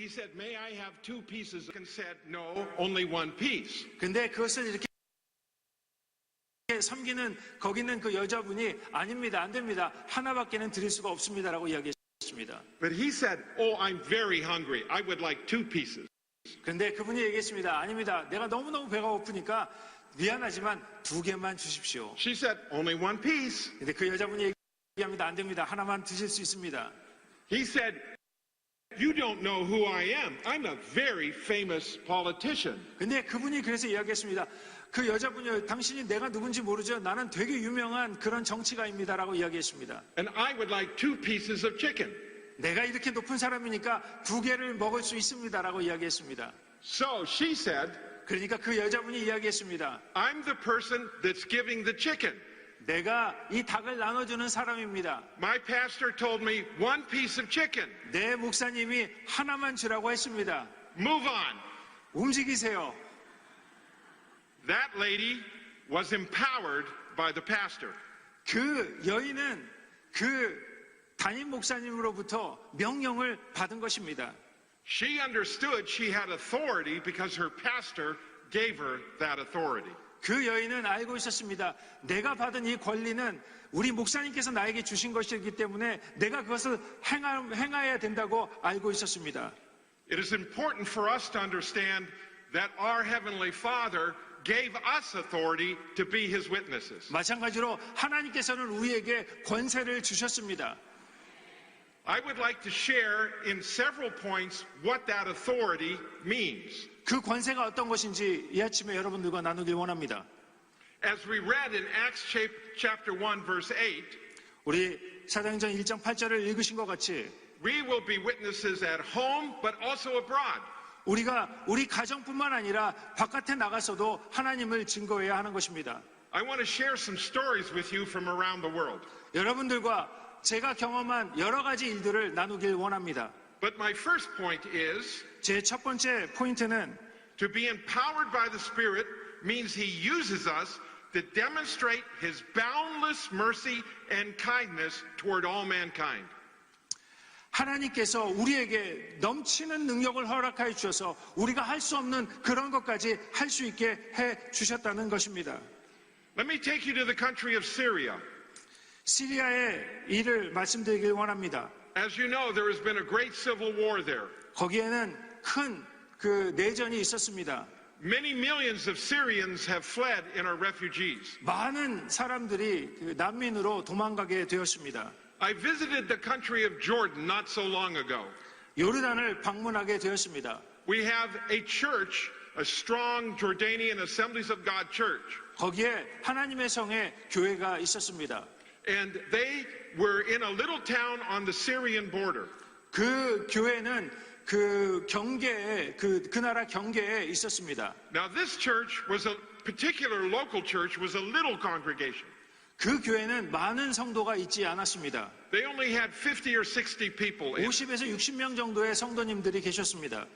he said, "May I have two pieces?" and said, "No, only one piece." 근데 그것을 이렇게 섬기는 거기 있는 그 여자분이 아닙니다, 안 됩니다, 하나밖에는 드릴 수가 없습니다라고 이야기했습니다. But he said, "Oh, I'm very hungry. I would like two pieces." 근데 그분이 얘기했습니다. 아닙니다, 내가 너무너무 배가 고프니까 미안하지만 두 개만 주십시오. She said, "Only one piece." 근데 그 여자분이 얘기합니다. 안 됩니다, 하나만 드실 수 있습니다. He said, "You don't know who I am. I'm a very famous politician." 근데 그분이 그래서 이야기했습니다. 그 여자분이 당신이 내가 누군지 모르죠? 나는 되게 유명한 그런 정치가입니다라고 이야기했습니다. And I would like two pieces of chicken. 내가 이렇게 높은 사람이니까 두 개를 먹을 수 있습니다라고 이야기했습니다. So she said, 그러니까 그 여자분이 이야기했습니다. "I'm the person that's giving the chicken. 내가 이 닭을 나눠주는 사람입니다. My pastor told me one piece of chicken. 내 목사님이 하나만 주라고 했습니다. Move on." 움직이세요. That lady was empowered by the pastor. 그 여인은 그 담임 목사님으로부터 명령을 받은 것입니다. She understood she had authority because her pastor gave her that authority. 그 여인은 알고 있었습니다. 내가 받은 이 권리는 우리 목사님께서 나에게 주신 것이기 때문에 내가 그것을 행해야 된다고 알고 있었습니다. It is important for us to understand that our Heavenly Father gave us authority to be His witnesses. 마찬가지로 하나님께서는 우리에게 권세를 주셨습니다. I would like to share in several points what that authority means. 그 권세가 어떤 것인지 이 아침에 여러분들과 나누길 원합니다. As we read in Acts chapter 1 verse 8, 우리 사도행전 1장 8절을 읽으신 것 같이 we will be witnesses at home but also abroad. 우리가 우리 가정뿐만 아니라 바깥에 나가서도 하나님을 증거해야 하는 것입니다. I want to share some stories with you from around the world. 여러분들과 제가 경험한 여러 가지 일들을 나누길 원합니다. But my first point is 제 첫 번째 포인트는 to be empowered by the Spirit means He uses us to demonstrate His boundless mercy and kindness toward all mankind. 하나님께서 우리에게 넘치는 능력을 허락하여 주셔서 우리가 할 수 없는 그런 것까지 할 수 있게 해 주셨다는 것입니다. Let me take you to the country of Syria. 시리아의 일을 말씀드리길 원합니다. As you know, there has been a great civil war there. 거기에는 큰 그 내전이 있었습니다. Many millions of Syrians have fled and are refugees. 많은 사람들이 그 난민으로 도망가게 되었습니다. I visited the country of Jordan not so long ago. 요르단을 방문하게 되었습니다. We have a church, a strong Jordanian Assemblies of God church. 거기에 하나님의 성의 교회가 있었습니다. And they were in a little town on the Syrian border. 그 교회는 그 경계에 그 나라 경계에 있었습니다. Now this church was a particular local church was a little congregation. 그 교회는 많은 성도가 있지 않았습니다. They only had 50 or 60 people in. 50에서 60명 정도의 성도님들이 계셨습니다.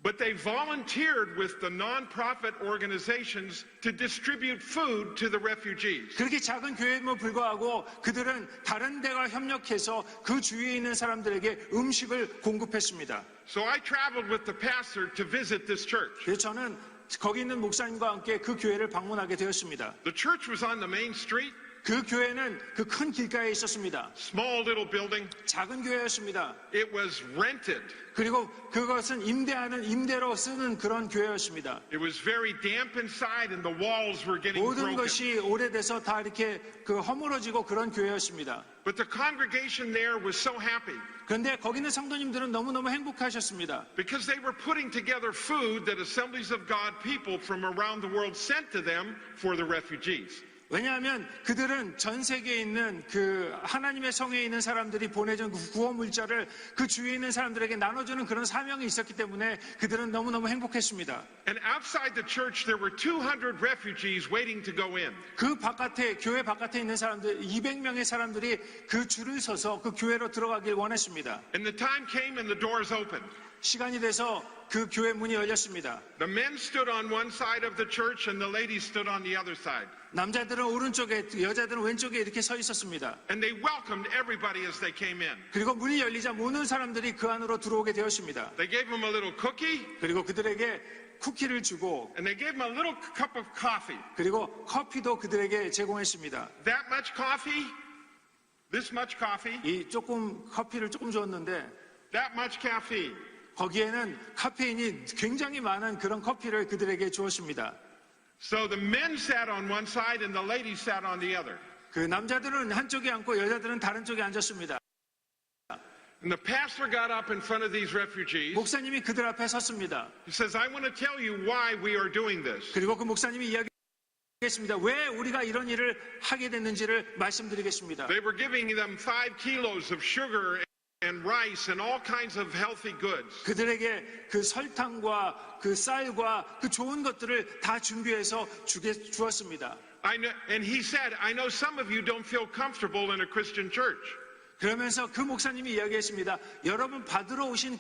But they volunteered with the non-profit organizations to distribute food to the refugees. 그렇게 작은 교회임에도 불구하고 그들은 다른 데와 협력해서 그 주위에 있는 사람들에게 음식을 공급했습니다. So I traveled with the pastor to visit this church. 그래서 저는 거기 있는 목사님과 함께 그 교회를 방문하게 되었습니다. The church was on the main street. 그 교회는 그 큰 길가에 있었습니다. Small little building. 작은 교회였습니다. It was rented. 그리고 그것은 임대로 쓰는 그런 교회였습니다. It was very damp inside and the walls were getting 모든 broken. 것이 오래돼서 다 이렇게 그 허물어지고 그런 교회였습니다. But the congregation there was so happy. 그런데 거기 있는 성도님들은 너무너무 행복하셨습니다. Because they were putting together food that Assemblies of God people from around the world sent to them for the refugees. 왜냐하면 그들은 전 세계에 있는 그 하나님의 성에 있는 사람들이 보내준 그 구원 물자를 그 주위에 있는 사람들에게 나눠주는 그런 사명이 있었기 때문에 그들은 너무너무 행복했습니다. And outside the church there were 200 refugees waiting to go in. 그 바깥에 교회 바깥에 있는 사람들 200명의 사람들이 그 줄을 서서 그 교회로 들어가길 원했습니다. And the time came and the doors opened. 시간이 돼서 그 교회 문이 열렸습니다. The men stood on one side of the church and the ladies stood on the other side. 남자들은 오른쪽에, 여자들은 왼쪽에 이렇게 서 있었습니다. And they welcomed everybody as they came in. 그리고 문이 열리자 모든 사람들이 그 안으로 들어오게 되었습니다. They gave them a little cookie 그리고 그들에게 쿠키를 주고 and they gave them a little cup of coffee. 그리고 커피도 그들에게 제공했습니다. That much coffee, this much coffee, 이 커피를 조금 줬는데 that much caffeine. 거기에는 카페인이 굉장히 많은 그런 커피를 그들에게 주었습니다. So the men sat on one side and the ladies sat on the other. 그 남자들은 한쪽에 앉고 여자들은 다른 쪽에 앉았습니다. And the pastor got up in front of these refugees. 목사님이 그들 앞에 섰습니다. He says, I want to tell you why we are doing this. 그리고 그 목사님이 이야기했습니다. 왜 우리가 이런 일을 하게 됐는지를 말씀드리겠습니다. They were giving them 5 kilos of sugar and rice and all kinds of healthy goods. 그들에게 그 설탕과 그 쌀과 그 좋은 것들을 다 준비해서 주었습니다. And he said, I know some of you don't feel comfortable in a Christian church. 그러면서 그 목사님이 이야기했습니다. 여러분 받으러 오신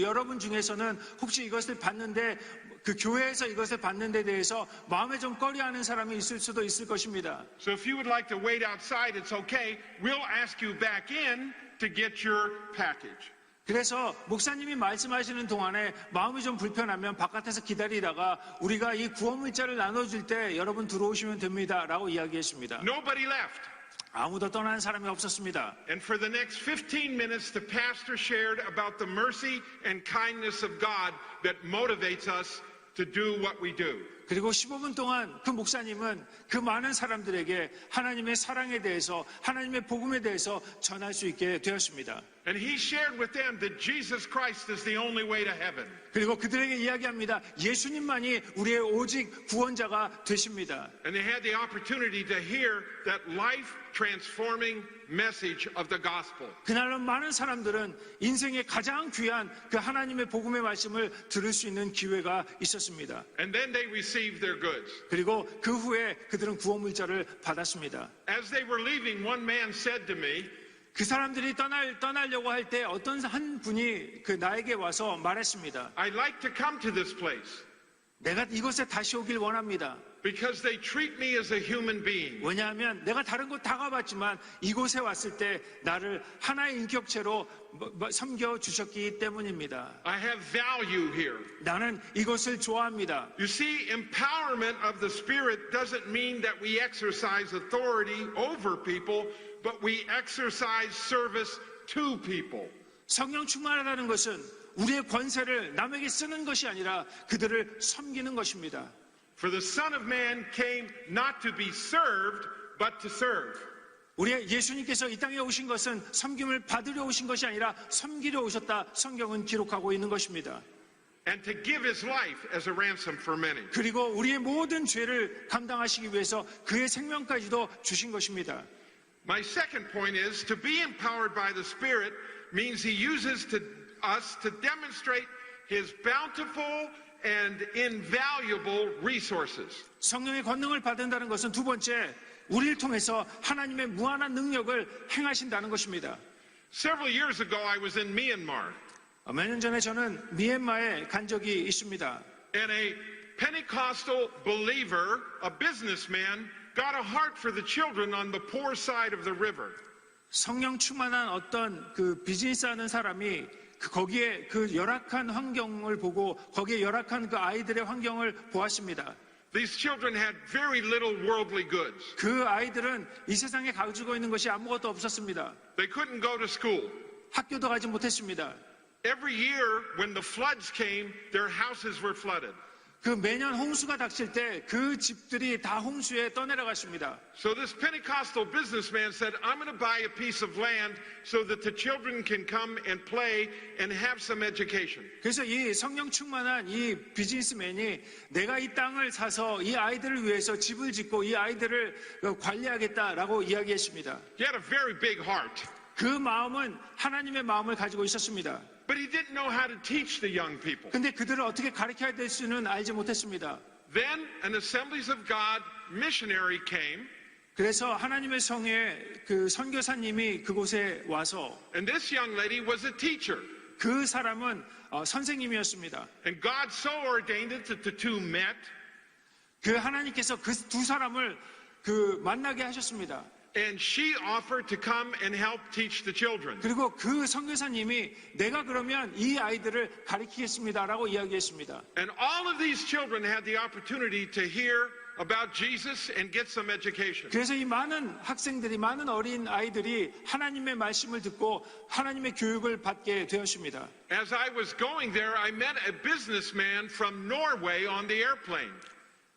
여러분 중에서는 혹시 이것을 받는데 그 교회에서 이것을 받는 데 대해서 마음에 좀 꺼려하는 사람이 있을 수도 있을 것입니다. So if you would like to wait outside, it's okay. We'll ask you back in to get your package. 그래서 목사님이 말씀하시는 동안에 마음이 좀 불편하면 바깥에서 기다리다가 우리가 이 구원물자를 나눠줄 때 여러분 들어오시면 됩니다 라고 이야기했습니다. Nobody left. 아무도 떠나는 사람이 없었습니다. And for the next 15 minutes, the pastor shared about the mercy and kindness of God that motivates us to do what we do. 그리고 15분 동안 그 목사님은 그 많은 사람들에게 하나님의 사랑에 대해서 하나님의 복음에 대해서 전할 수 있게 되었습니다. And he shared with them that Jesus Christ is the only way to heaven. 그리고 그들에게 이야기합니다. 예수님만이 우리의 오직 구원자가 되십니다. And they had the opportunity to hear that life-transforming message of the gospel. 그날은 많은 사람들은 인생의 가장 귀한 그 하나님의 복음의 말씀을 들을 수 있는 기회가 있었습니다. And then they received their goods. 그리고 그 후에 그들은 구원물자를 받았습니다. As they were leaving, one man said to me, 그 사람들이 떠나려고 할 때 어떤 한 분이 나에게 와서 말했습니다. I'd like to come to this place 내가 이곳에 다시 오길 원합니다. because they treat me as a human being. 왜냐하면 내가 다른 곳 다 가봤지만 이곳에 왔을 때 나를 하나의 인격체로 섬겨주셨기 때문입니다. I have value here. 나는 이곳을 좋아합니다. You see, empowerment of the Spirit doesn't mean that we exercise authority over people, but we exercise service to people. 성령 충만하다는 것은 우리의 권세를 남에게 쓰는 것이 아니라 그들을 섬기는 것입니다. For the Son of Man came not to be served, but to serve. 우리의 예수님께서 이 땅에 오신 것은 섬김을 받으려 오신 것이 아니라 섬기려 오셨다. 성경은 기록하고 있는 것입니다. And to give his life as a ransom for many. 그리고 우리의 모든 죄를 감당하시기 위해서 그의 생명까지도 주신 것입니다. My second point is to be empowered by the Spirit means he uses us to demonstrate his bountiful and invaluable resources. 성령의 권능을 받는다는 것은 두 번째, 우리를 통해서 하나님의 무한한 능력을 행하신다는 것입니다. Several years ago, I was in Myanmar, 몇 년 전에 저는 미얀마에 간 적이 있습니다. and a Pentecostal believer, a businessman, got a heart for the children on the poor side of the river. 성령 충만한 어떤 그 비즈니스 하는 사람이 거기에 그 열악한 환경을 보고 거기에 열악한 그 아이들의 환경을 보았습니다. These children had very little worldly goods. 그 아이들은 이 세상에 가지고 있는 것이 아무것도 없었습니다. They couldn't go to school. 학교도 가지 못했습니다. Every year when the floods came, their houses were flooded. 그 매년 홍수가 닥칠 때 그 집들이 다 홍수에 떠내려갔습니다. So this Pentecostal businessman said, I'm going to buy a piece of land so that the children can come and play and have some education. 그래서 이 성령 충만한 이 비즈니스맨이 내가 이 땅을 사서 이 아이들을 위해서 집을 짓고 이 아이들을 관리하겠다라고 이야기했습니다. He had a very big heart. 그 마음은 하나님의 마음을 가지고 있었습니다. But he didn't know how to teach the young people. 근데 그들을 어떻게 가르쳐야 될지는 알지 못했습니다. Then an Assemblies of God missionary came. 그래서 하나님의 성의 그 선교사님이 그곳에 와서 And this young lady was a teacher. 그 사람은 선생님이었습니다. And God so ordained it that the two met. 그 하나님께서 그 두 사람을 만나게 하셨습니다. And she offered to come and help teach the children. 그리고 그 선교사님이 내가 그러면 이 아이들을 가르치겠습니다라고 이야기했습니다. And all of these children had the opportunity to hear about Jesus and get some education. 그래서 이 많은 학생들이, 많은 어린 아이들이 하나님의 말씀을 듣고 하나님의 교육을 받게 되었습니다. As I was going there, I met a businessman from Norway on the airplane.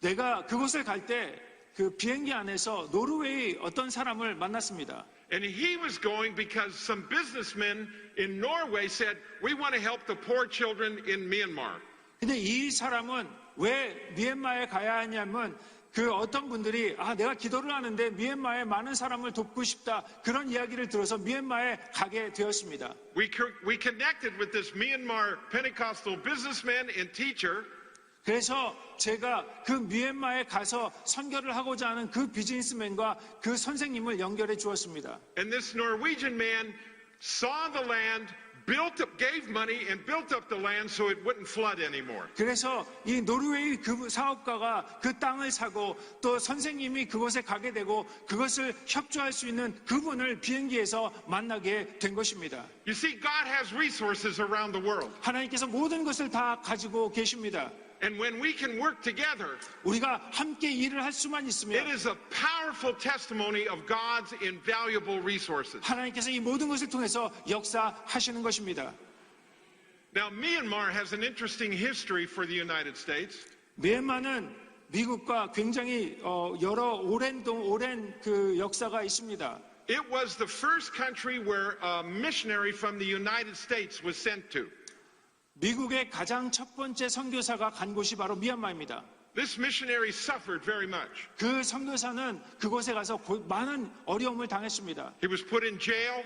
내가 그곳을 갈 때 그 비행기 안에서 노르웨이 어떤 사람을 만났습니다. And he was going because some businessmen in Norway said, we want to help the poor children in Myanmar. 근데 이 사람은 왜 미얀마에 가야 하냐면 그 어떤 분들이 내가 기도를 하는데 미얀마에 많은 사람을 돕고 싶다 그런 이야기를 들어서 미얀마에 가게 되었습니다. We connected with this Myanmar Pentecostal businessman and teacher. 그래서 제가 그 미얀마에 가서 선교를 하고자 하는 그 비즈니스맨과 그 선생님을 연결해 주었습니다. And this Norwegian man saw the land, gave money and built up the land so it wouldn't flood anymore. 그래서 이 노르웨이 그 사업가가 그 땅을 사고 또 선생님이 그곳에 가게 되고 그것을 협조할 수 있는 그분을 비행기에서 만나게 된 것입니다. You see, God has resources around the world. 하나님께서 모든 것을 다 가지고 계십니다. And when we can work together, 우리가 함께 일을 할 수만 it 있으면 is a powerful testimony of God's invaluable resources. 하나님께서 이 모든 것을 통해서 역사하시는 것입니다. Now, Myanmar has an interesting history for the United States. 미얀마는 미국과 굉장히 오랜 그 역사가 있습니다. It was the first country where a missionary from the United States was sent to. 미국의 가장 첫 번째 선교사가 간 곳이 바로 미얀마입니다. This missionary suffered very much. 그 선교사는 그곳에 가서 많은 어려움을 당했습니다. He was put in jail.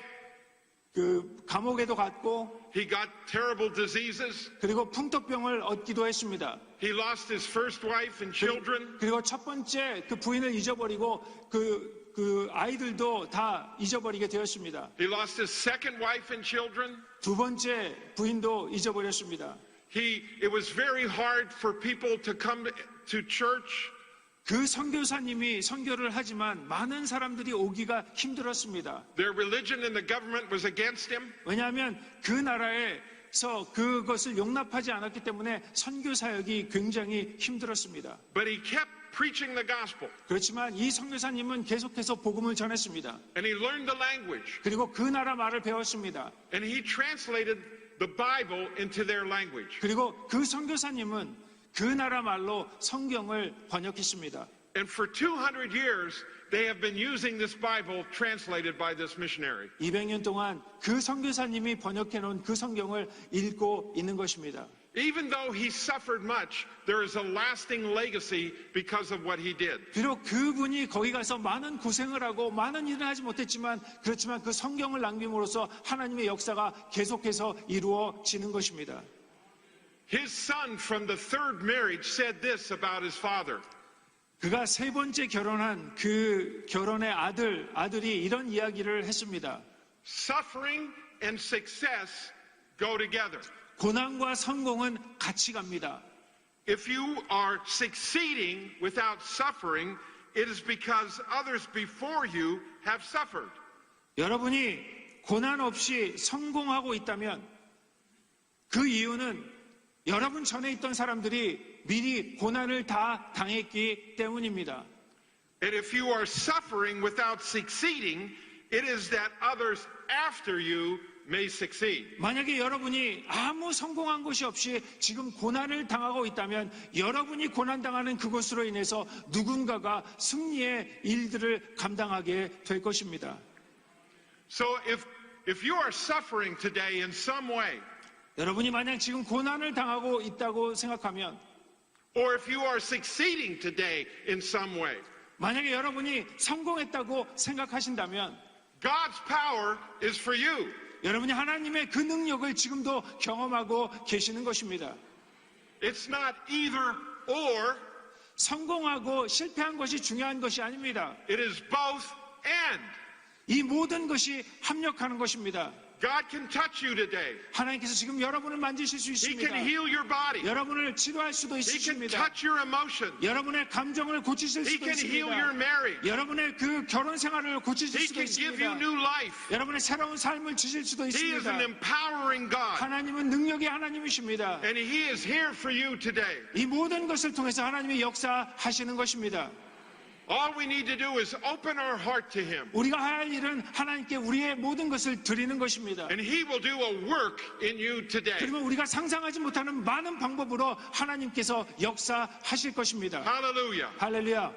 그 감옥에도 갔고, He got terrible diseases. 그리고 풍토병을 얻기도 했습니다. He lost his first wife and children. 그리고 첫 번째 그 부인을 잊어버리고 그 아이들도 다 잊어버리게 되었습니다. He lost his second wife and children. 두 번째 부인도 잊어버렸습니다. It was very hard for people to come to church. 그 선교사님이 선교를 하지만 많은 사람들이 오기가 힘들었습니다. Their religion and the government was against him. 왜냐하면 그 나라에서 그것을 용납하지 않았기 때문에 선교 사역이 굉장히 힘들었습니다. But he kept preaching the gospel. 그렇지만 이 선교사님은 계속해서 복음을 전했습니다. And he learned the language. 그리고 그 나라 말을 배웠습니다. And he translated the Bible into their language. 그리고 그 선교사님은 그 나라 말로 성경을 번역했습니다. And for 200 years, they have been using this Bible translated by this missionary. 200년 동안 그 선교사님이 번역해 놓은 그 성경을 읽고 있는 것입니다. Even though he suffered much, there is a lasting legacy because of what he did. 비록 그분이 거기 가서 많은 고생을 하고 많은 일을 하지 못했지만 그렇지만 그 성경을 남김으로써 하나님의 역사가 계속해서 이루어지는 것입니다. His son from the third marriage said this about his father. 그가 세 번째 결혼한 그 결혼의 아들이 이런 이야기를 했습니다. Suffering and success go together. 고난과 성공은 같이 갑니다. If you are succeeding without suffering, it is because others before you have suffered. 여러분이 고난 없이 성공하고 있다면 그 이유는 여러분 전에 있던 사람들이 미리 고난을 다 당했기 때문입니다. And if you are suffering without succeeding, it is that others after you may succeed. 만약에 여러분이 아무 성공한 것이 없이 지금 고난을 당하고 있다면 여러분이 고난당하는 그것으로 인해서 누군가가 승리의 일들을 감당하게 될 것입니다. So if you are suffering today in some way, 여러분이 만약 지금 고난을 당하고 있다고 생각하면 or if you are succeeding today in some way, 만약에 여러분이 성공했다고 생각하신다면 God's power is for you. 여러분이 하나님의 그 능력을 지금도 경험하고 계시는 것입니다. It's not either or. 성공하고 실패한 것이 중요한 것이 아닙니다. It is both and. 이 모든 것이 합력하는 것입니다. God can touch you today. 하나님께서 지금 여러분을 만지실 수 He 있습니다. can heal your body. 여러분을 치료할 수도 He can 있으십니다. touch your emotions. 여러분의 감정을 고치실 He 수도 can heal your 있습니다. marriage. 여러분의 그 결혼 생활을 고치실 He 수도 can give you 있습니다. new life. 여러분의 새로운 삶을 주실 수도 He is an 있습니다. empowering God. 하나님은 능력의 하나님이십니다. And He is here for you today. 이 모든 것을 통해서 하나님이 역사하시는 것입니다. All we need to do is open our heart to Him. 우리가 할 일은 하나님께 우리의 모든 것을 드리는 것입니다. And He will do a work in you today. 그러면 우리가 상상하지 못하는 많은 방법으로 하나님께서 역사하실 것입니다. Hallelujah. 할렐루야.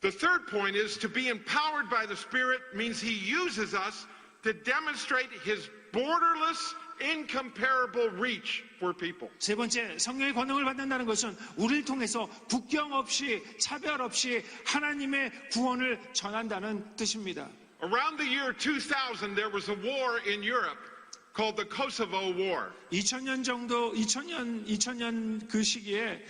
The third point is to be empowered by the Spirit means He uses us to demonstrate His borderless, incomparable reach for people. 세 번째, 성령의 권능을 받는다는 것은 우리를 통해서 국경 없이 차별 없이 하나님의 구원을 전한다는 뜻입니다. Around the year 2000, there was a war in Europe called the Kosovo War. 2000년 그 시기에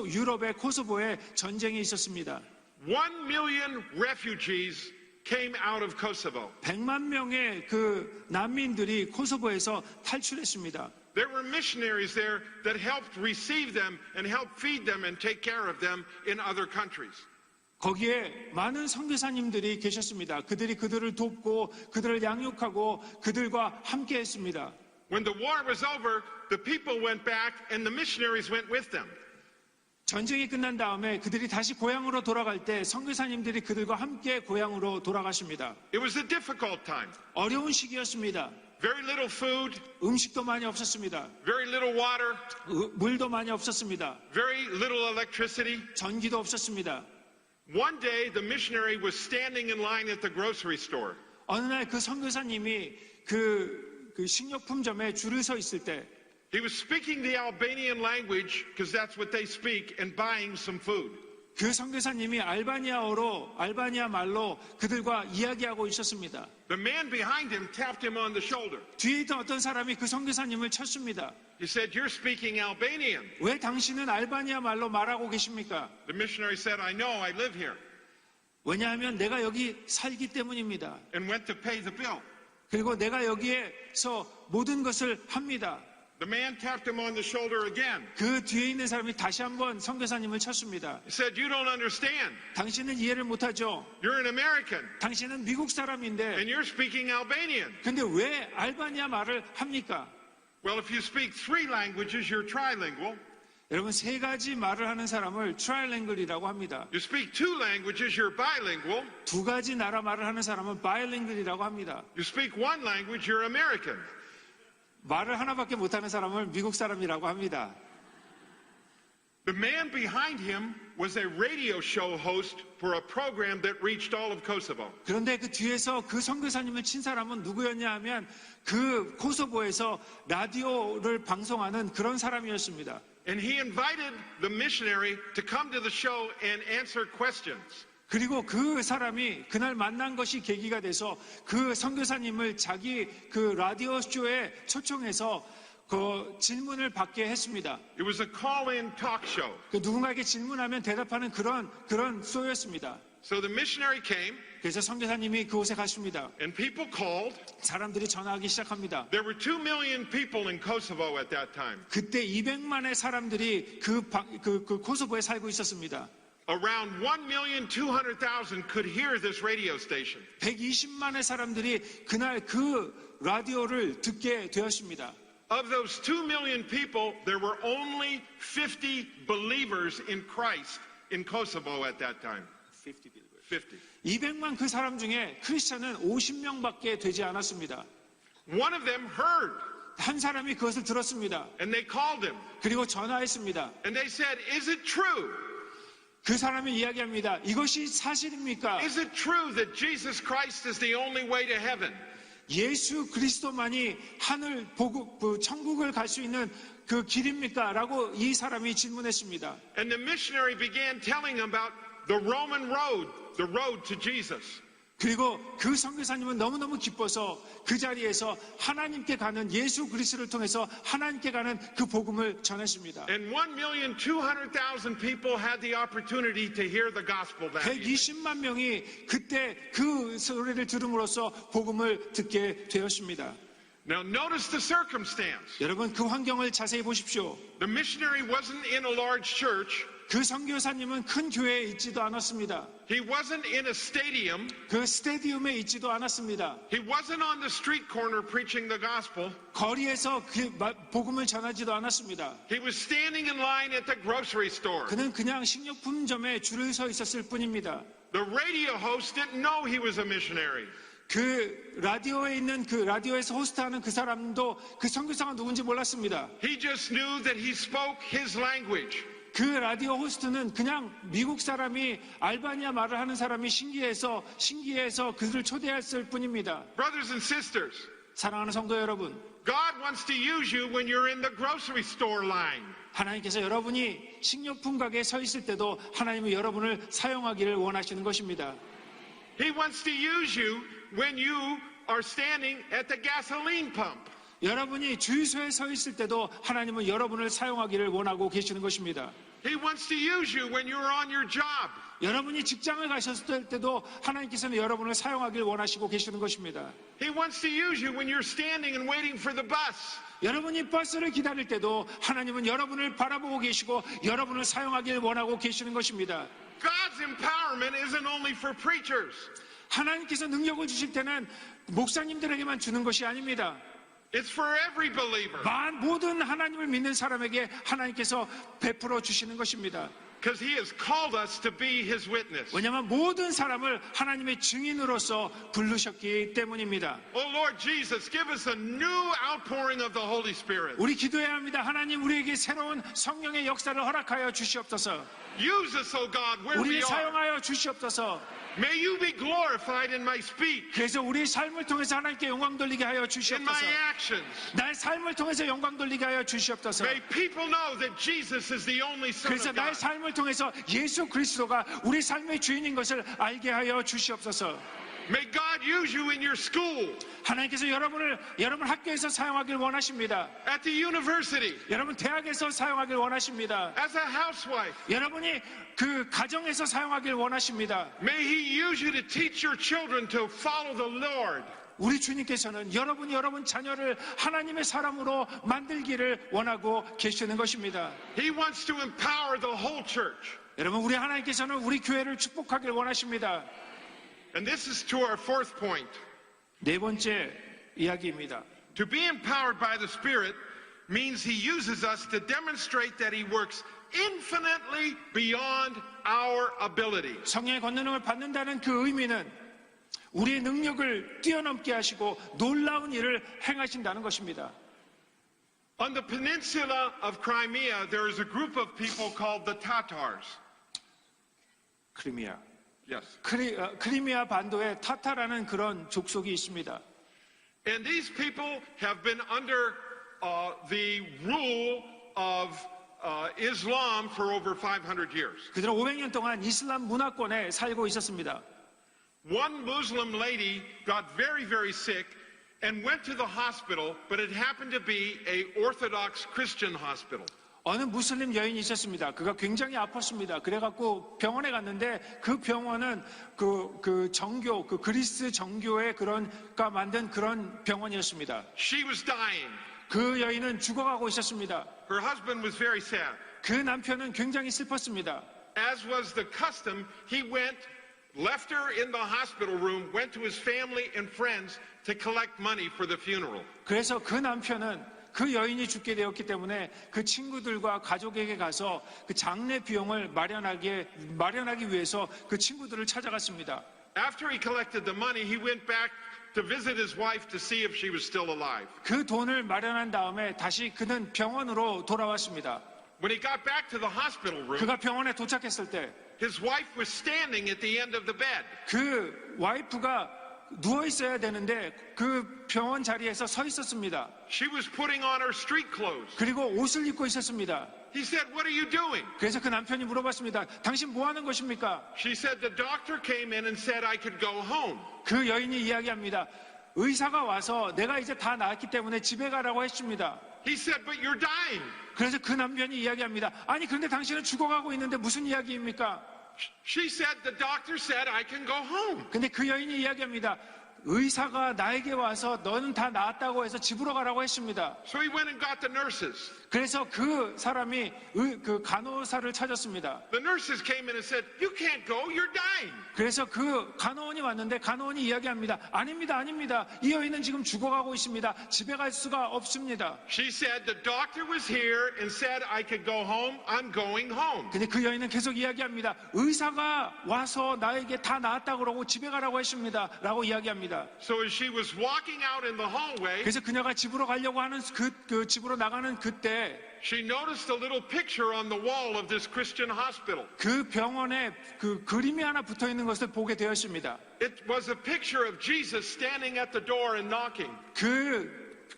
유럽의 코소보에 전쟁이 있었습니다. 1 million refugees came out of Kosovo. 100만 명의 그 난민들이 코소보에서 탈출했습니다. There were missionaries there that helped receive them and help feed them and take care of them in other countries. 거기에 많은 선교사님들이 계셨습니다. 그들이 그들을 돕고 그들을 양육하고 그들과 함께 했습니다. When the war was over, the people went back and the missionaries went with them. 전쟁이 끝난 다음에 그들이 다시 고향으로 돌아갈 때 선교사님들이 그들과 함께 고향으로 돌아가십니다. It was a difficult time. 어려운 시기였습니다. Very little food, 음식도 많이 없었습니다. very little water, 물도 많이 없었습니다. very little electricity. 전기도 없었습니다. One day, the missionary was standing in line at the grocery store. 어느 날 그 선교사님이 그 식료품점에 줄을 서 있을 때 He was speaking the Albanian language because that's what they speak and buying some food. 그 선교사님이 알바니아 말로 그들과 이야기하고 있었습니다. The man behind him tapped him on the shoulder. 뒤에 있던 어떤 사람이 그 선교사님을 쳤습니다. He said, "You're speaking Albanian." 왜 당신은 알바니아 말로 말하고 계십니까? The missionary said, "I know, I live here," 왜냐하면 내가 여기 살기 때문입니다. and went to pay the bill. 그리고 내가 여기에서 모든 것을 합니다. The man tapped him on the shoulder again. 그 뒤에 있는 사람이 다시 한번 선교사님을 쳤습니다. He said, "You don't understand. 당신은 이해를 못하죠. You're an American 당신은 미국 사람인데 and you're speaking Albanian." 근데 왜 알바니아 말을 합니까? Well, if you speak 3 languages, you're trilingual. 여러분 세 가지 말을 하는 사람을 트라이랭글이라고 합니다. You speak 2 languages, you're bilingual. 두 가지 나라 말을 하는 사람은 바이링글이라고 합니다. You speak 1 language, you're American. 말을 하나밖에 못하는 사람을 미국 사람이라고 합니다. The man behind him was a radio show host for a program that reached all of Kosovo. 그런데 그 뒤에서 그 선교사님을 친 사람은 누구였냐 하면 그 코소보에서 라디오를 방송하는 그런 사람이었습니다. And he invited the missionary to come to the show and answer questions. 그리고 그 사람이 그날 만난 것이 계기가 돼서 그 선교사님을 자기 그 라디오 쇼에 초청해서 그 질문을 받게 했습니다. It was a call-in talk show. 그 누군가에게 질문하면 대답하는 그런 쇼였습니다. So the missionary came 그래서 선교사님이 그곳에 갔습니다. and people called. 사람들이 전화하기 시작합니다. There were 2 million people in Kosovo at that time. 그때 200만의 사람들이 그 코소보에 살고 있었습니다. Around 1,200,000 could hear this radio station. 120만의 사람들이 그날 그 라디오를 듣게 되었습니다. Of those 2 million people, there were only 50 believers in Christ in Kosovo at that time. 50. 200만 그 사람 중에 크리스찬은 50명밖에 되지 않았습니다. One of them heard, 한 사람이 그것을 들었습니다. and they called him, 그리고 전화했습니다. and they said, "Is it true? 그 사람이 이야기합니다. 이것이 사실입니까? Is it true that Jesus Christ is the only way to heaven?" 예수 그리스도만이 하늘 천국을 갈 수 있는 그 길입니까? 라고 이 사람이 질문했습니다. And the missionary began telling him about the Roman road, the road to Jesus. 그리고 그 선교사님은 너무너무 기뻐서 그 자리에서 하나님께 가는 예수 그리스도를 통해서 하나님께 가는 그 복음을 전했습니다. And 1,200,000 people had the opportunity to hear the gospel that evening. 120만 명이 그때 그 소리를 들음으로써 복음을 듣게 되었습니다. Now notice the circumstance. 여러분 그 환경을 자세히 보십시오. The missionary wasn't in a large church. 그 선교사님은 큰 교회에 있지도 않았습니다. He wasn't in a stadium. 그 스테디움에 있지도 않았습니다. He wasn't on the street corner preaching the gospel. 거리에서 그 복음을 전하지도 않았습니다. He was standing in line at the grocery store. 그는 그냥 식료품점에 줄을 서 있었을 뿐입니다. The radio host didn't know he was a missionary. 그 라디오에 있는 그 라디오에서 호스트하는 그 사람도 그 선교사가 누군지 몰랐습니다. He just knew that he spoke his language. 그 라디오 호스트는 그냥 미국 사람이 알바니아 말을 하는 사람이 신기해서 그를 초대했을 뿐입니다. Brothers and sisters, 사랑하는 성도 여러분, God wants to use you when you're in the grocery store line. 하나님께서 여러분이 식료품 가게에 서 있을 때도 하나님은 여러분을 사용하기를 원하시는 것입니다. He wants to use you when you are standing at the gasoline pump. 여러분이 주유소에 서 있을 때도 하나님은 여러분을 사용하기를 원하고 계시는 것입니다. He wants to use you when you're on your job. 여러분이 직장을 가셨을 때도 하나님께서는 여러분을 사용하기를 원하시고 계시는 것입니다. He wants to use you when you're standing and waiting for the bus. 여러분이 버스를 기다릴 때도 하나님은 여러분을 바라보고 계시고 여러분을 사용하기를 원하고 계시는 것입니다. God's empowerment isn't only for preachers. 하나님께서 능력을 주실 때는 목사님들에게만 주는 것이 아닙니다. It's for every believer. 모든 하나님을 믿는 사람에게 하나님께서 베풀어 주시는 것입니다. Because He has called us to be His witness. 왜냐하면 모든 사람을 하나님의 증인으로서 부르셨기 때문입니다. Oh Lord Jesus, give us a new outpouring of the Holy Spirit. 우리 기도해야 합니다. 하나님 우리에게 새로운 성령의 역사를 허락하여 주시옵소서. Use us, oh God, where we 우리를 are. 사용하여 주시옵소서. May you be glorified in my speech, 그래서 우리의 삶을 통해서 하나님께 영광 돌리게 하여 in my 주시옵소서. actions. 나의 삶을 통해서 영광 돌리게 하여 주시옵소서. May people know that Jesus is the only Son 그래서 of 나의 God. 삶을 통해서 예수 그리스도가 우리 삶의 주인인 것을 알게 하여 주시옵소서. May God use you in your school, 하나님께서 여러분 학교에서 사용하길 원하십니다. at the university, 여러분 대학에서 사용하길 원하십니다. as a housewife. 여러분이 그 가정에서 사용하길 원하십니다. May He use you to teach your children to follow the Lord. 우리 주님께서는 여러분 자녀를 하나님의 사람으로 만들기를 원하고 계시는 것입니다. He wants to empower the whole church. 여러분 우리 하나님께서는 우리 교회를 축복하길 원하십니다. And this is to our fourth point. 네 번째 이야기입니다. To be empowered by the Spirit means He uses us to demonstrate that He works infinitely beyond our ability. 성령의 권능을 받는다는 그 의미는 우리의 능력을 뛰어넘게 하시고 놀라운 일을 행하신다는 것입니다. On the peninsula of Crimea, there is a group of people called the Tatars. 크리미아. Yes. 크리미아 반도에 타타라는 그런 족속이 있습니다. And these people have been under the rule of Islam for over 500 years. 그들은 500년 동안 이슬람 문화권에 살고 있었습니다. One Muslim lady got very, very sick and went to the hospital, but it happened to be an Orthodox Christian hospital. 어느 무슬림 여인이 있었습니다. 그가 굉장히 아팠습니다. 그래갖고 병원에 갔는데 그 병원은 그 정교, 그 그리스 정교의 가 만든 그런 병원이었습니다. She was dying. 그 여인은 죽어가고 있었습니다. Her husband was very sad. 그 남편은 굉장히 슬펐습니다. As was the custom, he left her in the hospital room, went to his family and friends to collect money for the funeral. 그래서 그 남편은 그 여인이 죽게 되었기 때문에 그 친구들과 가족에게 가서 그 장례 비용을 마련하기 위해서 그 친구들을 찾아갔습니다. After he collected the money, he went back to visit his wife to see if she was still alive. 그 돈을 마련한 다음에 다시 그는 병원으로 돌아왔습니다. When he got back to the hospital room, 그가 병원에 도착했을 때 his wife was standing at the end of the bed. 그 와이프가 누워 있어야 되는데 그 병원 자리에서 서 있었습니다. She was putting on her street clothes. 그리고 옷을 입고 있었습니다. He said, "What are you doing?" 그래서 그 남편이 물어봤습니다. 당신 뭐 하는 것입니까? She said, "The doctor came in and said I could go home." 그 여인이 이야기합니다. 의사가 와서 내가 이제 다 나았기 때문에 집에 가라고 했습니다. He said, "But you're dying." 그래서 그 남편이 이야기합니다. 아니 그런데 당신은 죽어가고 있는데 무슨 이야기입니까? She said, "The doctor said I can go home." 근데 그 여인이 이야기합니다. 의사가 나에게 와서 너는 다 나았다고 해서 집으로 가라고 했습니다. So he went and got the nurses. 그래서 그 사람이 그 간호사를 찾았습니다. The nurses came in and said, "You can't go, you're dying." 그래서 그 간호원이 왔는데 간호원이 이야기합니다. 아닙니다, 아닙니다. 이 여인은 지금 죽어가고 있습니다. 집에 갈 수가 없습니다. She said, "The doctor was here and said I could go home. I'm going home." 근데 그 여인은 계속 이야기합니다. 의사가 와서 나에게 다 나았다고 그러고 집에 가라고 했습니다. 라고 이야기합니다. So as she was walking out in the hallway, 그래서 그녀가 집으로 가려고 하는 그 집으로 나가는 그때 she noticed a little picture on the wall of this Christian hospital. 그 병원에 그 그림이 하나 붙어 있는 것을 보게 되었습니다. It was a picture of Jesus standing at the door and knocking.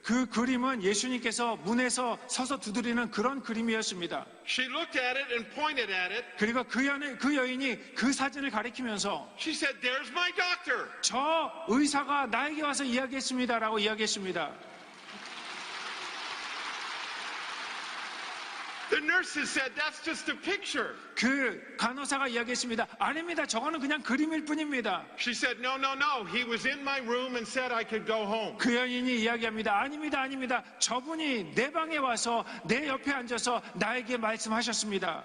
그 그림은 예수님께서 문에서 서서 두드리는 그런 그림이었습니다. She looked at it and pointed at it. 그리고 그 여인이 그 사진을 가리키면서 She said, "There's my doctor." 저 의사가 나에게 와서 이야기했습니다라고 이야기했습니다. The nurses said, "That's just a picture." 그 간호사가 이야기했습니다. 아닙니다. 저거는 그냥 그림일 뿐입니다. She said, "No, no, no. He was in my room and said I could go home." 그 여인이 이야기합니다. 아닙니다, 아닙니다. 저분이 내 방에 와서 내 옆에 앉아서 나에게 말씀하셨습니다.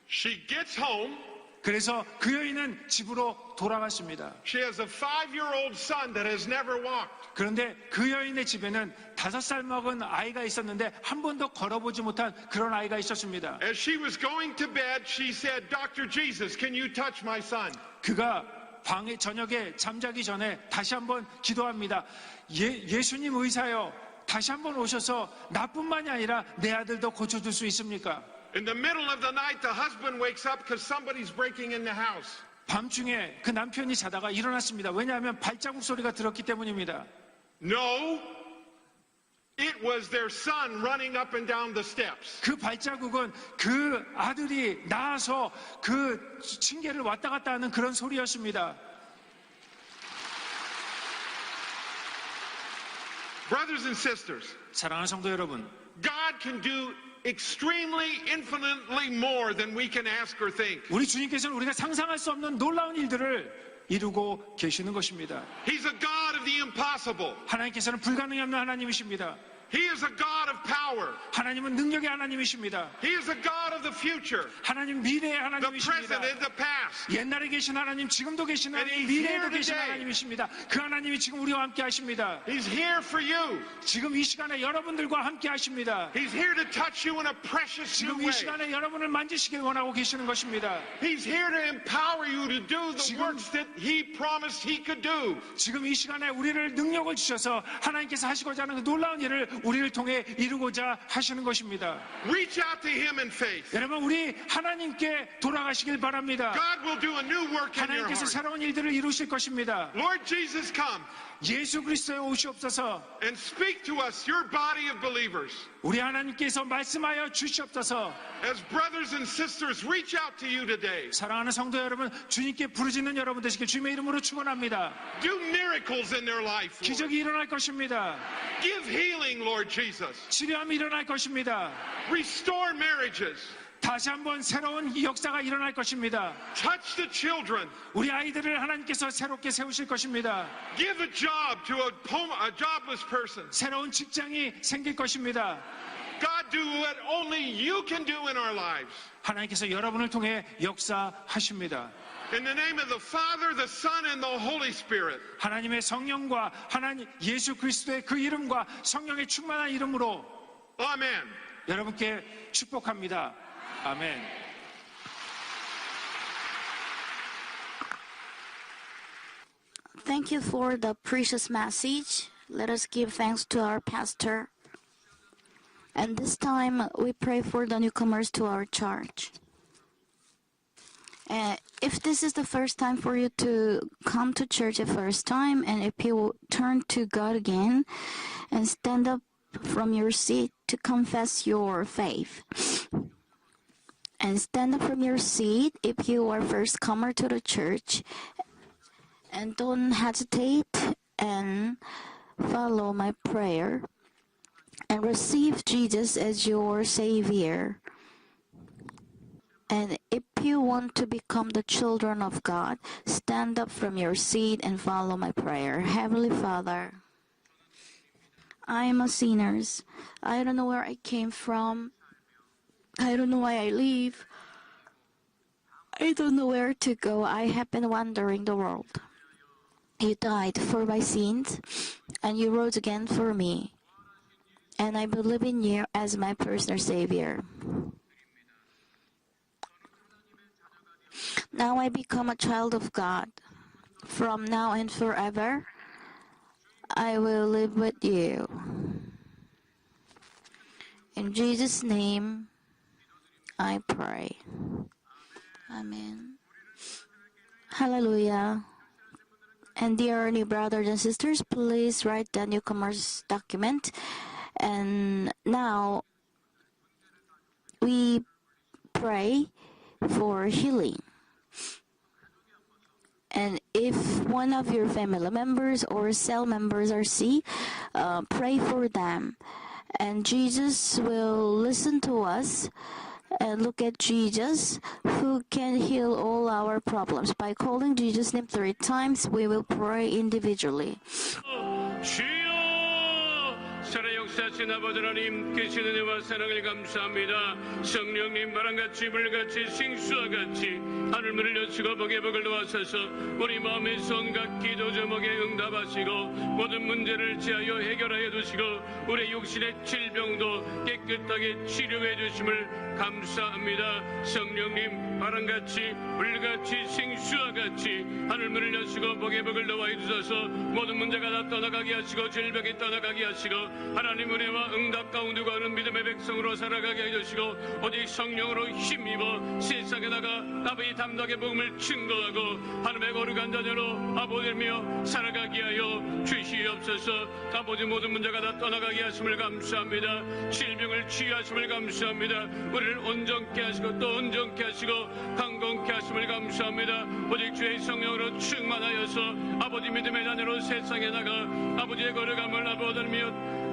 She gets home. 그래서 그 여인은 집으로 돌아갔습니다. She has a 5-year-old son that has never walked. 그런데 그 여인의 집에는 5살 먹은 아이가 있었는데 한 번도 걸어보지 못한 그런 아이가 있었습니다. As she was going to bed, she said, "Dr. Jesus, can you touch my son?" 그가 방에 저녁에 잠자기 전에 다시 한번 기도합니다. 예수님 의사여, 다시 한번 오셔서 나뿐만이 아니라 내 아들도 고쳐줄 수 있습니까? In the middle of the night, the husband wakes up because somebody's breaking in the house. 밤중에 그 남편이 자다가 일어났습니다. 왜냐하면 발자국 소리가 들었기 때문입니다. No, it was their son running up and down the steps. 그 발자국은 그 아들이 나와서 그 층계를 왔다 갔다 하는 그런 소리였습니다. Brothers and sisters, 사랑하는 성도 여러분, God can do extremely, infinitely more than we can ask or think. 우리 주님께서는 우리가 상상할 수 없는 놀라운 일들을 이루고 계시는 것입니다. He's a God of the impossible. 하나님께서는 불가능이 없는 하나님이십니다. He is a God of power. 하나님은 능력의 하나님이십니다. He is a God of the future, 하나님 미래의 the 하나님이십니다. present and the past. 옛날에 계신 하나님, 지금도 계신 하나님, And he's 미래에도 here 계신 today. 하나님이십니다. 그 하나님이 지금 우리와 함께 하십니다. He's here for you. 지금 이 시간에 여러분들과 함께 하십니다. He's here to touch you in a precious new 지금 이 way. 시간에 여러분을 만지시길 원하고 계시는 것입니다. He's here to empower you to do the 지금- works that He promised He could do. 지금 이 시간에 우리를 능력을 주셔서 하나님께서 하시고자 하는 그 놀라운 일을 우리를 통해 이루고자 하시는 것입니다. Reach out to Him in faith. 여러분, 우리 하나님께 돌아가시길 바랍니다. God will do a new work in your 하나님께서 heart. 새로운 일들을 이루실 것입니다. Lord Jesus, come 예수 그리스도에 오시옵소서. and speak to us, your body of believers. 우리 하나님께서 말씀하여 주시옵소서. As brothers and sisters reach out to you today, 사랑하는 성도 여러분, 주님께 부르짖는 여러분 되시길 주님의 이름으로 축원합니다. do miracles in their life, Lord. 기적이 일어날 것입니다. Give healing, Lord Jesus. 치료함이 일어날 것입니다. Restore marriages. 다시 한번 새로운 역사가 일어날 것입니다. Touch the children. 우리 아이들을 하나님께서 새롭게 세우실 것입니다. Give a job to a jobless person. 새로운 직장이 생길 것입니다. God, do what only you can do in our lives. 하나님께서 여러분을 통해 역사하십니다. In the name of the Father, the Son, and the Holy Spirit. 하나님의 성령과 하나님 예수 그리스도의 그 이름과 성령의 충만한 이름으로 Amen. 여러분께 축복합니다. 아멘. Thank you for the precious message. Let us give thanks to our pastor. And this time we pray for the newcomers to our church. If this is the first time for you to come to church the first time, and if you turn to God again and stand up from your seat to confess your faith, and stand up from your seat if you are first comer to the church, and don't hesitate and follow my prayer and receive Jesus as your Savior. And if you want to become the children of God, stand up from your seat and follow my prayer. Heavenly Father, I am a sinner. I don't know where I came from. I don't know why I live. I don't know where to go. I have been wandering the world. You died for my sins, and you rose again for me. And I believe in you as my personal Savior. Now I become a child of God. From now and forever, I will live with you. In Jesus' name, I pray. Amen. Hallelujah. And dear new brothers and sisters, please write the newcomer's document. And now we pray for healing. And if one of your family members or cell members are sick, pray for them. And Jesus will listen to us and look at Jesus, who can heal all our problems. By calling Jesus' name 3 times, we will pray individually. 살아 역사하신 아버지 하나님, 계신 은혜와 사랑을 감사합니다. 성령님 바람같이 불같이 생수와 같이 하늘문을 여시고 복의 복을 놓아서서 우리 마음의 온갖 기도 제목에 응답하시고 모든 문제를 지하여 해결하여 주시고 우리 육신의 질병도 깨끗하게 치료해 주심을 감사합니다. 성령님 바람같이 불같이 생수와 같이 하늘문을 여시고 복의 복을 놓아 주셔서 모든 문제가 다 떠나가게 하시고 질병이 떠나가게 하시고 하나님 은혜와 응답 가운데 가는 믿음의 백성으로 살아가게 해주시고 오직 성령으로 힘입어 세상에 나가 아버지 담대하게 복음을 증거하고 하나님의 거룩한 자녀로 아버지며 살아가게 하여 주시옵소서. 아버지 모든 문제가 다 떠나가게 하심을 감사합니다. 질병을 치유하심을 감사합니다. 우리를 온전케 하시고 또 온전케 하시고 강건케 하심을 감사합니다. 오직 주의 성령으로 충만하여서 아버지 믿음의 자녀로 세상에 나가 아버지의 거룩함을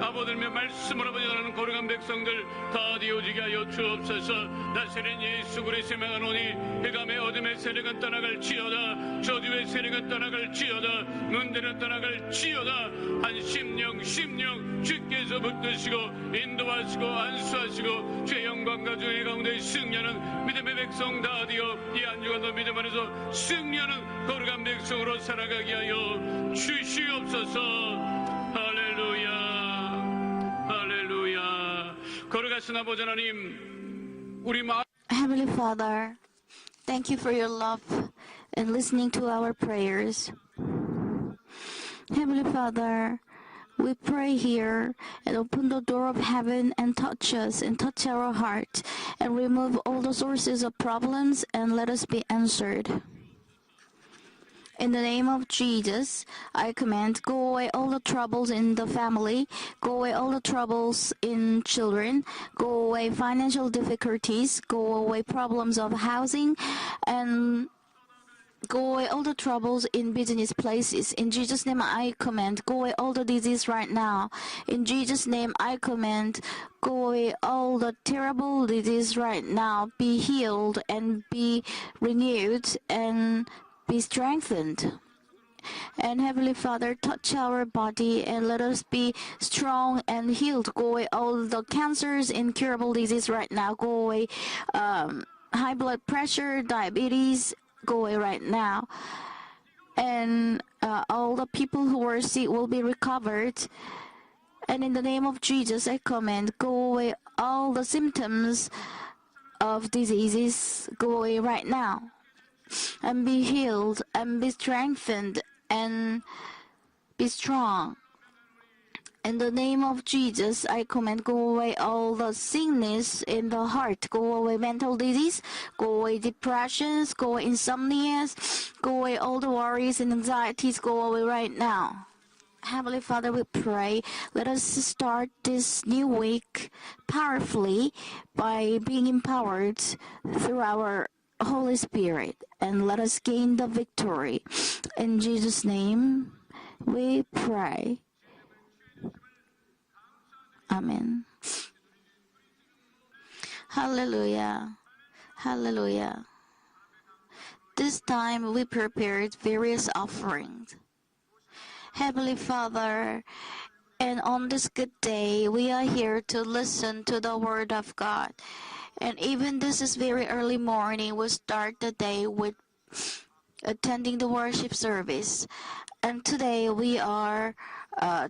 아버지며 말씀으로 보여주는 거룩한 백성들 다 되어지게 하여 주옵소서. 나세린 예수 그리스도의 명하노니 흑암의 어둠의 세력은 떠나갈지어다. 저주의 세력은 떠나갈지어다. 문제는 떠나갈지어다. 한 심령 주께서 붙드시고 인도하시고 안수하시고 주의 영광과 주의 가운데 승리하는 믿음의 백성 다 되어 이 한 주간도 믿음 안에서 승리하는 거룩한 백성으로 살아가게 하여 주시옵소서. 할렐루야. 거룩하신 아버지 하나님, 우리 마음 Heavenly Father, thank you for your love and listening to our prayers. Heavenly Father, we pray here and open the door of heaven and touch us and touch our heart and remove all the sources of problems and let us be answered. In the name of Jesus, I command, go away all the troubles in the family, go away all the troubles in children, go away financial difficulties, go away problems of housing, and go away all the troubles in business places. In Jesus' name I command, go away all the disease right now. In Jesus' name I command, go away all the terrible disease right now. Be healed and be renewed and be strengthened. And Heavenly Father, touch our body and let us be strong and healed. Go away all the cancers, incurable disease right now. Go away high blood pressure, diabetes, go away right now. And all the people who are sick will be recovered. And in the name of Jesus, I command, go away all the symptoms of diseases. Go away right now. And be healed and be strengthened and be strong. In the name of Jesus, I command, go away all the sickness in the heart, go away mental disease, go away depressions, go away insomnias, go away all the worries and anxieties, go away right now. Heavenly Father, we pray, let us start this new week powerfully by being empowered through our Holy Spirit, and let us gain the victory. In Jesus' name, we pray. Amen. Hallelujah. Hallelujah. This time we prepared various offerings. Heavenly Father, and on this good day, we are here to listen to the Word of God. And even this is very early morning, we start the day with attending the worship service. And today we are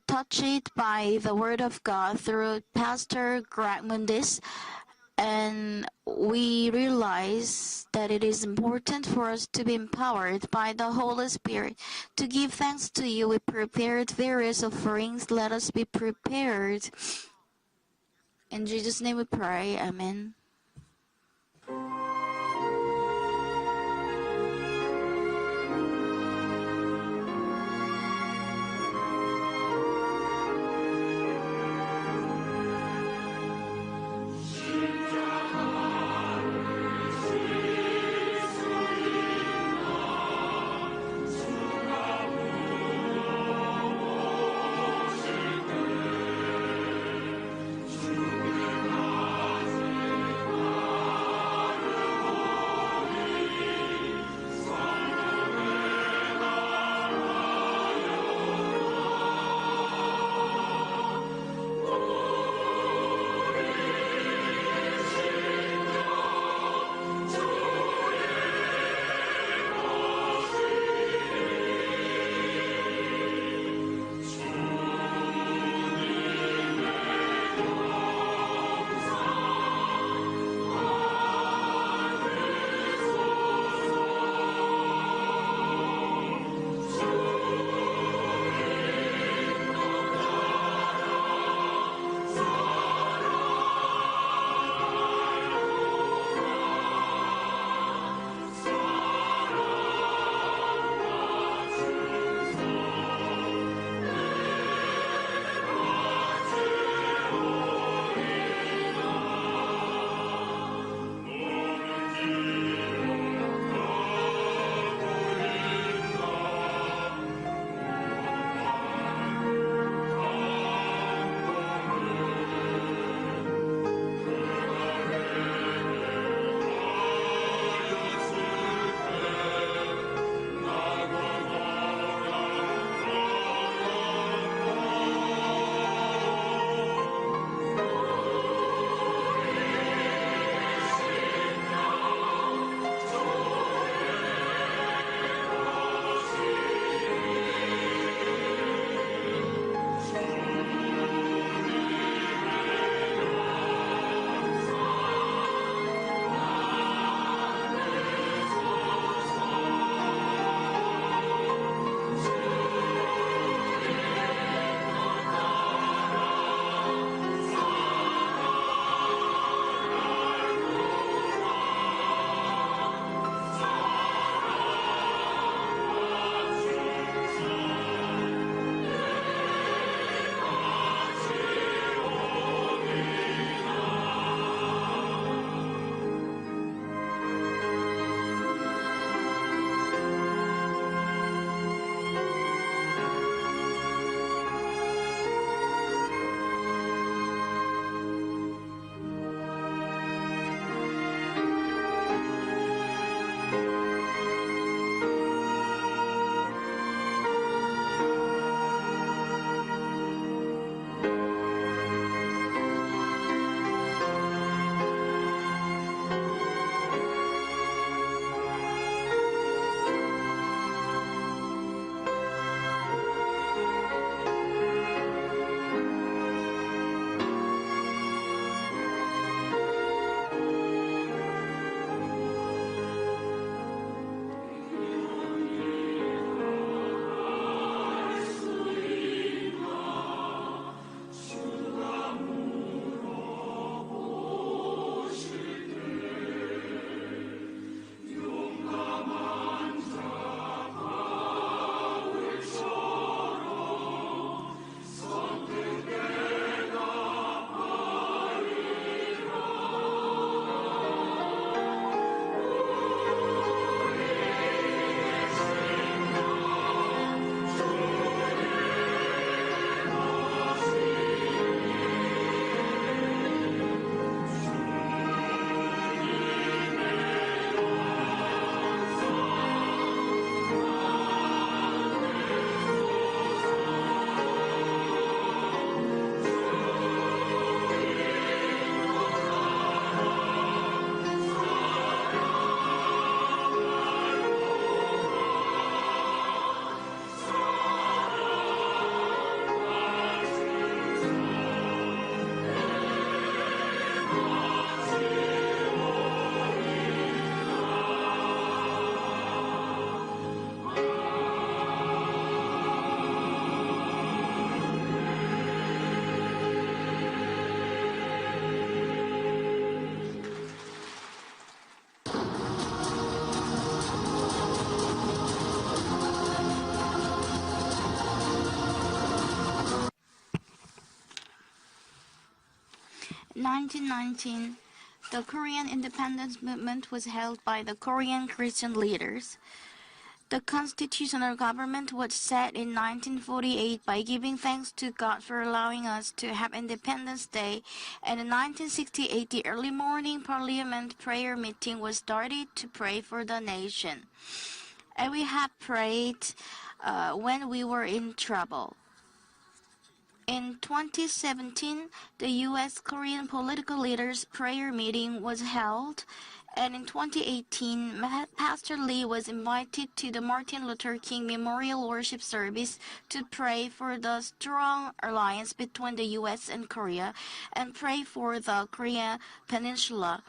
touched by the Word of God through Pastor Greg Mundis. And we realize that it is important for us to be empowered by the Holy Spirit. To give thanks to you, we prepared various offerings. Let us be prepared. In Jesus' name we pray. Amen. 1919, the Korean independence movement was held by the Korean Christian leaders. The constitutional government was set in 1948 by giving thanks to God for allowing us to have Independence Day, and in 1968 the early morning parliament prayer meeting was started to pray for the nation. And we have prayed when we were in trouble. In 2017, the U.S.-Korean political leaders' prayer meeting was held, and in 2018, Pastor Lee was invited to the Martin Luther King Memorial Worship Service to pray for the strong alliance between the U.S. and Korea and pray for the Korean Peninsula.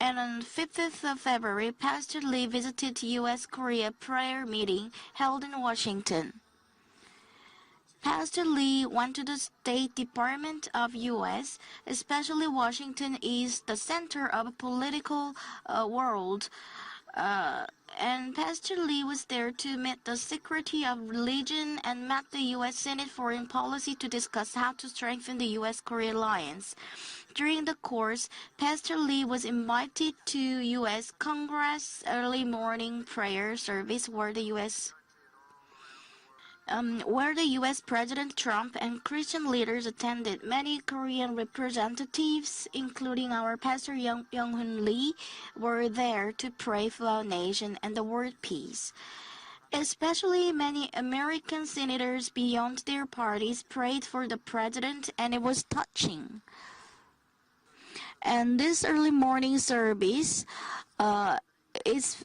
And on 5th of February, Pastor Lee visited U.S.-Korea prayer meeting held in Washington. Pastor Lee went to the State Department of U.S., especially Washington is the center of a political world. And Pastor Lee was there to meet the Secretary of Religion and met the U.S. Senate Foreign Policy to discuss how to strengthen the U.S.-Korea alliance. During the course, Pastor Lee was invited to U.S. Congress early morning prayer service where the U.S. President Trump and Christian leaders attended. Many Korean representatives, including our Pastor Young-hoon Lee, were there to pray for our nation and the world peace. Especially many American senators beyond their parties prayed for the president, and it was touching. And this early morning service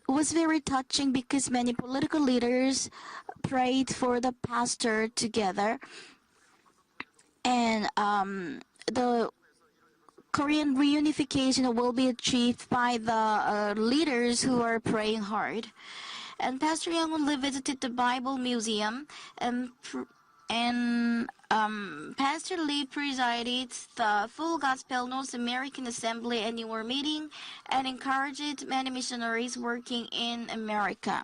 was very touching because many political leaders prayed for the pastor together, and the Korean reunification will be achieved by the leaders who are praying hard. And Pastor Young-hoon Lee visited the Bible Museum, and Pastor Lee presided the Full Gospel North American Assembly annual meeting and encouraged many missionaries working in America.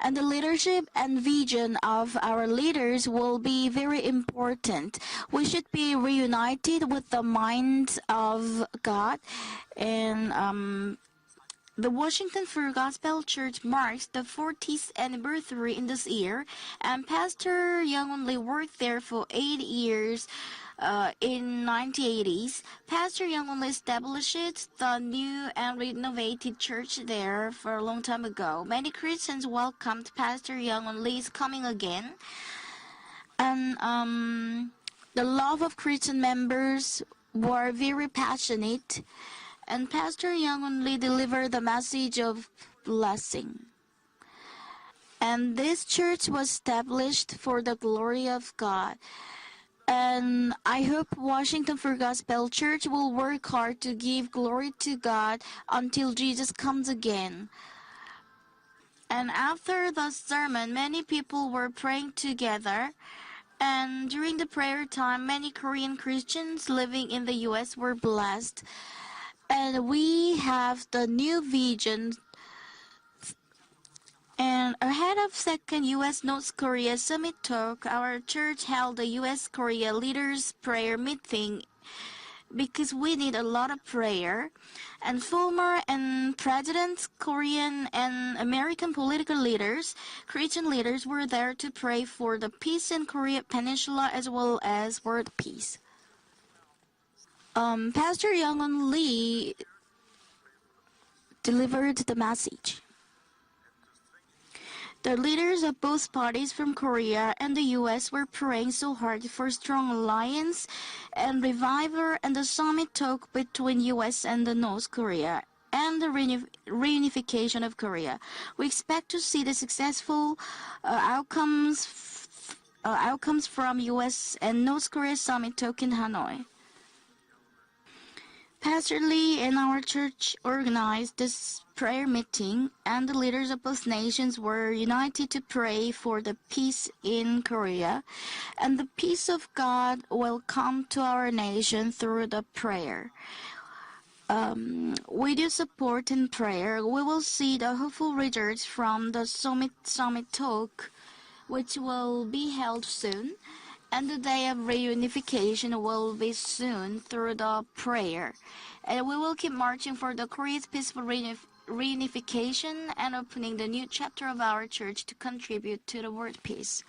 And the leadership and vision of our leaders will be very important. We should be reunited with the mind of God. And the Washington Full Gospel Church marks the 40th anniversary in this year, and Pastor Young-hoon Lee worked there for 8 years. In 1980s, Pastor Young-hoon Lee established the new and renovated church there for a long time ago. Many Christians welcomed Pastor Young-hoon Lee's coming again, and the love of Christian members were very passionate. And Pastor Young-hoon Lee delivered the message of blessing. And this church was established for the glory of God. And I hope Washington Full Gospel Church will work hard to give glory to God until Jesus comes again. And after the sermon, many people were praying together. And during the prayer time, many Korean Christians living in the U.S. were blessed. And we have the new vision. And ahead of second U.S.-North Korea Summit Talk, our church held the U.S.-Korea Leaders Prayer Meeting because we need a lot of prayer. And former and President, Korean and American political leaders, Christian leaders were there to pray for the peace in Korea Peninsula as well as world peace. Pastor Young-hoon Lee delivered the message. The leaders of both parties from Korea and the U.S. were praying so hard for strong alliance and revival and the summit talk between U.S. and the North Korea and the reunification of Korea. We expect to see the successful outcomes from U.S. and North Korea summit talk in Hanoi. Pastor Lee and our church organized this prayer meeting, and the leaders of both nations were united to pray for the peace in Korea, and the peace of God will come to our nation through the prayer. With your support in prayer, we will see the hopeful results from the summit talk, which will be held soon. And the day of reunification will be soon through the prayer. And we will keep marching for the Korea's peaceful reunification and opening the new chapter of our church to contribute to the world peace.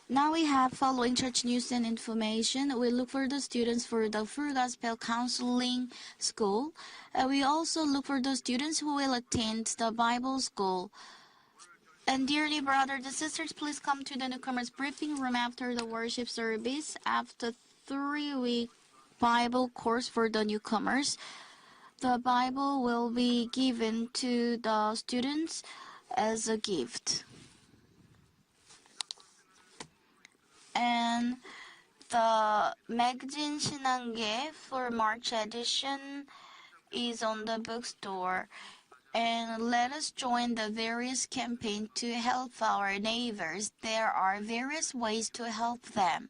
Now we have following church news and information. We look for the students for the Full Gospel Counseling School. We also look for the students who will attend the Bible School. And dearly brothers and sisters, please come to the newcomers briefing room after the worship service. After 3-week Bible course for the newcomers, the Bible will be given to the students as a gift. And the magazine 신앙계 for March edition is on the bookstore. And let us join the various campaigns to help our neighbors. There are various ways to help them.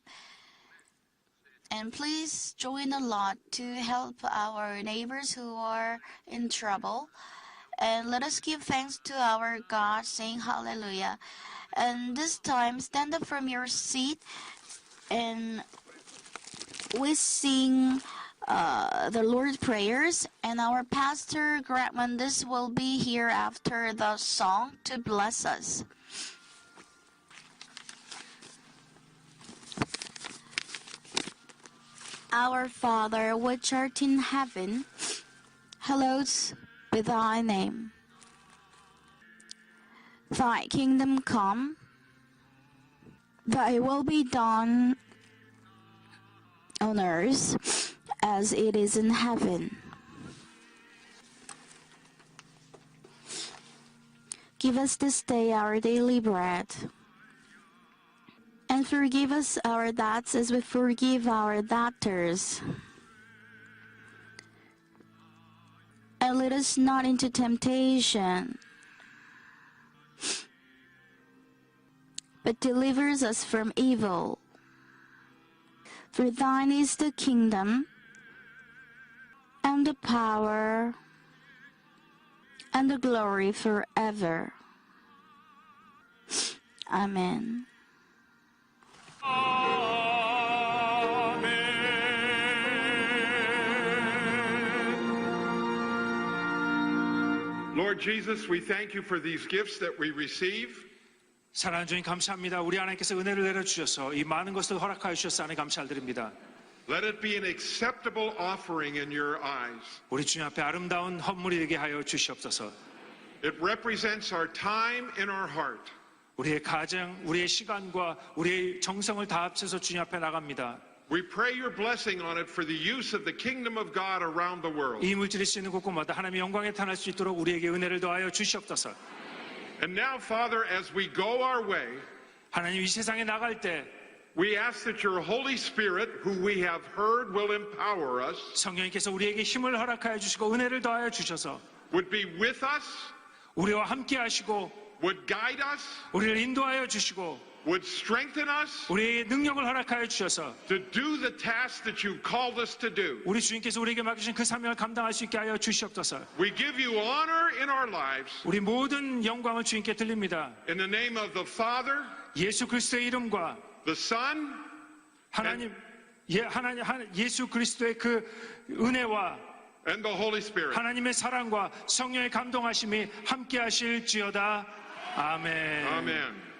And please join a lot to help our neighbors who are in trouble. And let us give thanks to our God, saying hallelujah. And this time, stand up from your seat and we sing the Lord's prayers, and our pastor Grant Mendez will be here after the song to bless us. Our Father, which art in heaven, hallowed be thy name. Thy kingdom come, thy will be done on earth as it is in heaven. Give us this day our daily bread, and forgive us our debts as we forgive our debtors. And lead us not into temptation, but deliver us from evil. For thine is the kingdom, and the power, and the glory forever. Amen. Lord Jesus, we thank you for these gifts that we receive. 사랑하는 주님 감사합니다. 우리 하나님께서 은혜를 내려주셔서 이 많은 것을 허락하여 주셔서 하나님 감사드립니다. Let it be an acceptable offering in your eyes. 우리 주님 앞에 아름다운 헌물이 되게 하여 주시옵소서. It represents our time and our heart. 우리의 가정, 우리의 시간과 우리의 정성을 다 합쳐서 주님 앞에 나갑니다. We pray your blessing on it for the use of the kingdom of God around the world. 이 물질이 쓰이는 곳곳마다 하나님의 영광에 탄할 수 있도록 우리에게 은혜를 더하여 주시옵소서. And now, Father, as we go our way, 하나님 이 세상에 나갈 때 we ask that your Holy Spirit, who we have heard will empower us, 성령님께서 우리에게 힘을 허락하여 주시고 은혜를 더하여 주셔서 would be with us, 우리와 함께 하시고 would guide us, 우리를 인도하여 주시고 would strengthen us 우리의 능력을 허락하여 주셔서 to do the task that you've called us to do. 우리 주님께서 우리에게 맡기신 그 사명을 감당할 수 있게 하여 주시옵소서. We give you honor in our lives 우리 모든 영광을 주님께 드립니다. in the name of the Father, 예수 그리스도의 이름과 the Son, 예수 그리스도의 그 은혜와 and the Holy Spirit. 하나님의 사랑과 성령의 감동하심이 함께 하실지어다. 아멘. Amen.